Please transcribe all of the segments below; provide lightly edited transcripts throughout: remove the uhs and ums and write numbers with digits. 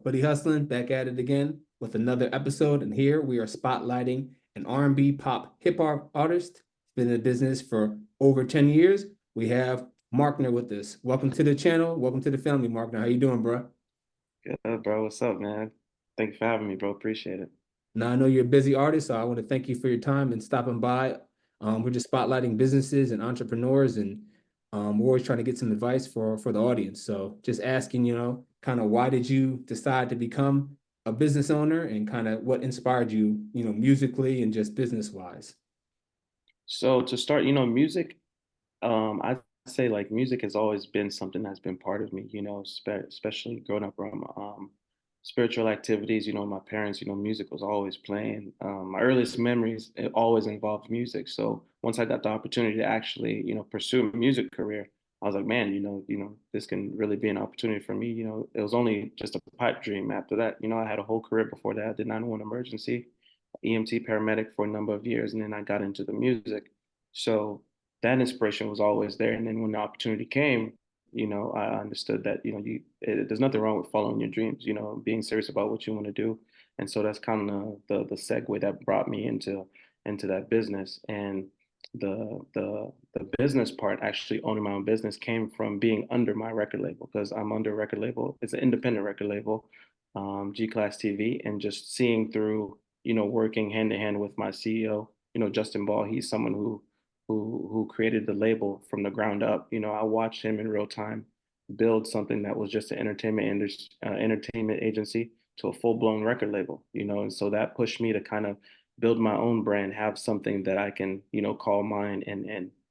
Buddy Hustling back at it again with another episode. And here we are spotlighting an R&B pop hip hop artist. Been in business for over 10 years. We have Markner with us. Welcome to the channel. Welcome to the family, Markner. How you doing, bro? Good, bro. What's up, man? Thanks for having me, bro. Appreciate it. Now I know you're a busy artist, so I want to thank you for your time and stopping by. We're just spotlighting businesses and entrepreneurs, and we're always trying to get some advice for the audience. So just asking, kind of why did you decide to become a business owner, and kind of what inspired you, musically and just business wise. So to start, music, I'd say like music has always been something that's been part of me, especially growing up around spiritual activities. My parents, music was always playing. My earliest memories, it always involved music. So once I got the opportunity to actually, pursue a music career, I was like, man, this can really be an opportunity for me. It was only just a pipe dream after that. I had a whole career before that. I did 911 emergency, EMT paramedic for a number of years, and then I got into the music. So that inspiration was always there. And then when the opportunity came, I understood that, there's nothing wrong with following your dreams, being serious about what you want to do. And so that's kind of the segue that brought me into that business. And the business part, actually owning my own business, came from being under my record label, because I'm under a record label. It's an independent record label, G Class TV, and just seeing through, working hand in hand with my CEO, Justin Ball. He's someone who created the label from the ground up. I watched him in real time build something that was just an entertainment agency to a full blown record label. And so that pushed me to kind of build my own brand, have something that I can, call mine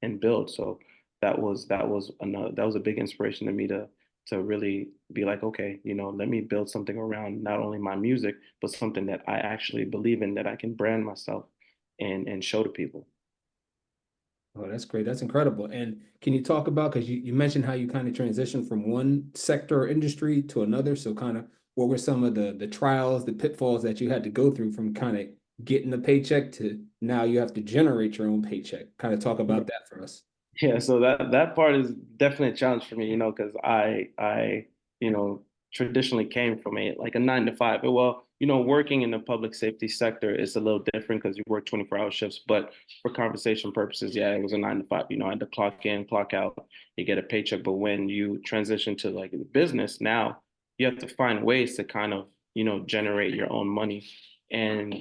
and build. So that was a big inspiration to me to really be like, okay, let me build something around not only my music, but something that I actually believe in, that I can brand myself and show to people. Oh, that's great. That's incredible. And can you talk about, because you mentioned how you kind of transitioned from one sector or industry to another. So kind of what were some of the trials, the pitfalls that you had to go through from kind of getting a paycheck to now you have to generate your own paycheck? Kind of talk about that for us. Yeah, so that part is definitely a challenge for me, because I traditionally came from a 9 to 5. Well, working in the public safety sector is a little different because you work 24-hour shifts, but for conversation purposes, yeah, it was a 9 to 5. I had to clock in, clock out, you get a paycheck. But when you transition to like the business, now you have to find ways to kind of, generate your own money. And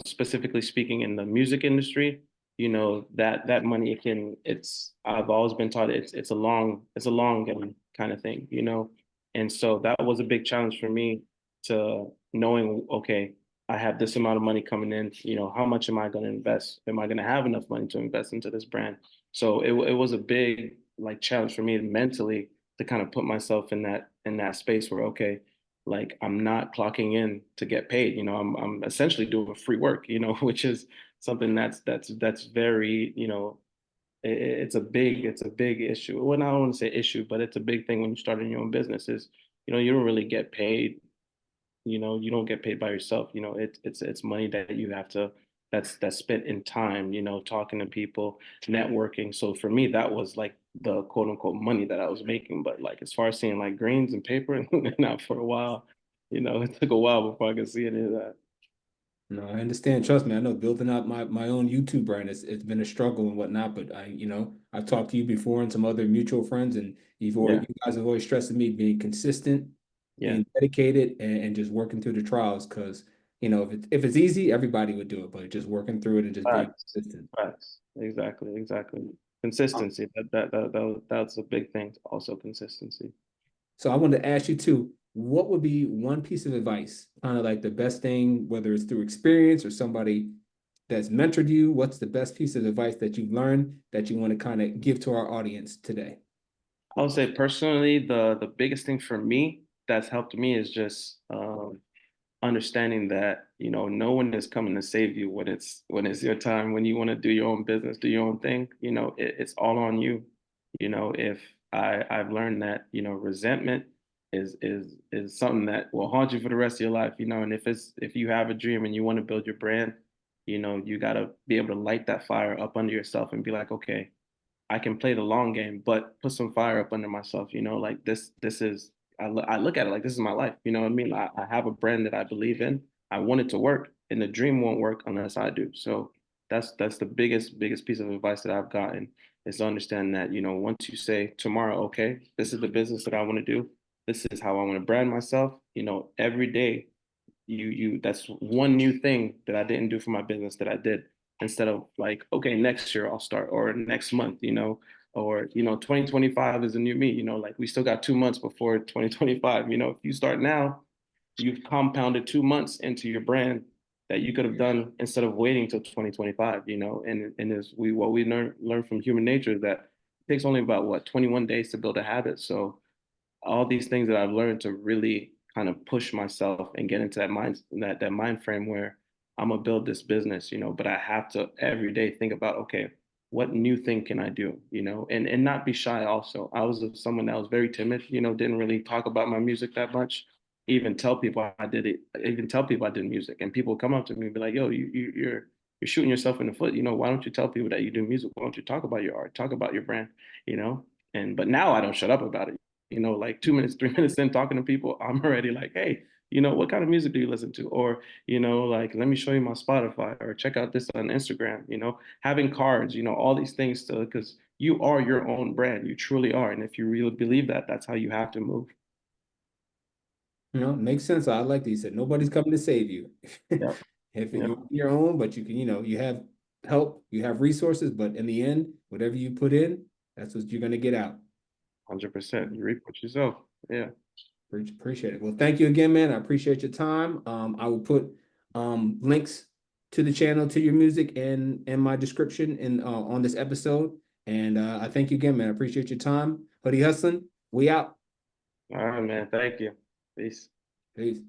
specifically speaking in the music industry, that money, I've always been taught it's a long game kind of thing. And so that was a big challenge for me, to knowing, okay, I have this amount of money coming in, how much am I going to invest? Am I going to have enough money to invest into this brand? So it was a big like challenge for me mentally, to kind of put myself in that space where, okay, like I'm not clocking in to get paid. I'm essentially doing free work, which is something that's very, it's a big issue. Well, I don't want to say issue, but it's a big thing when you start in your own business. Is, you don't really get paid. You don't get paid by yourself. It's money that you have to that's spent in time, talking to people, networking. So for me, that was like the quote unquote money that I was making. But like as far as seeing like grains and paper, not for a while. It took a while before I could see any of that. No, I understand. Trust me, I know building out my own YouTube brand, it's been a struggle and whatnot. But I've talked to you before and some other mutual friends, and Yeah, you guys have always stressed me being consistent, yeah. being dedicated, and just working through the trials. Because if it's easy, everybody would do it, but just working through it and just being Facts. consistent. Facts. Exactly. Exactly. Consistency. That's a big thing. Also consistency. So I wanted to ask you too, what would be one piece of advice, kind of like the best thing, whether it's through experience or somebody that's mentored you? What's the best piece of advice that you've learned that you want to kind of give to our audience today? I would say personally, the biggest thing for me that's helped me is just understanding that, no one is coming to save you when it's your time, when you want to do your own business, do your own thing. It's all on you. If I've learned that, resentment is something that will haunt you for the rest of your life. And if you have a dream and you want to build your brand, you got to be able to light that fire up under yourself and be like, okay, I can play the long game, but put some fire up under myself. Like this is, I look at it like this is my life. You know what I mean? I have a brand that I believe in. I want it to work, and the dream won't work unless I do. So that's the biggest piece of advice that I've gotten is to understand that, once you say tomorrow, okay, this is the business that I want to do. This is how I want to brand myself. Every day that's one new thing that I didn't do for my business that I did, instead of like, okay, next year I'll start, or next month, or 2025 is a new me, like we still got 2 months before 2025. If you start now, you've compounded 2 months into your brand that you could have done instead of waiting till 2025. And as what we learn from human nature is that it takes only about 21 days to build a habit. So all these things that I've learned to really kind of push myself and get into that mind frame where I'm gonna build this business, but I have to every day think about, okay, what new thing can I do, and not be shy also. I was someone that was very timid, didn't really talk about my music that much, even tell people I did it, even tell people I did music, and people come up to me and be like, yo, you're shooting yourself in the foot, why don't you tell people that you do music? Why don't you talk about your art, talk about your brand, you know? But now I don't shut up about it. Like 2 minutes, 3 minutes in talking to people, I'm already like, hey, what kind of music do you listen to? Or, like, let me show you my Spotify, or check out this on Instagram, having cards, all these things to, because you are your own brand. You truly are. And if you really believe that, that's how you have to move. Makes sense. I like that you said nobody's coming to save you. Yep. If Yep. you're on your own, but you can, you have help, you have resources, but in the end, whatever you put in, that's what you're gonna get out. 100%. You reap what you sow. Yeah. Appreciate it. Well, thank you again, man. I appreciate your time. I will put links to the channel, to your music, in my description and on this episode. And I thank you again, man. I appreciate your time. Hoodie Hustling, we out. All right, man. Thank you. Peace. Peace.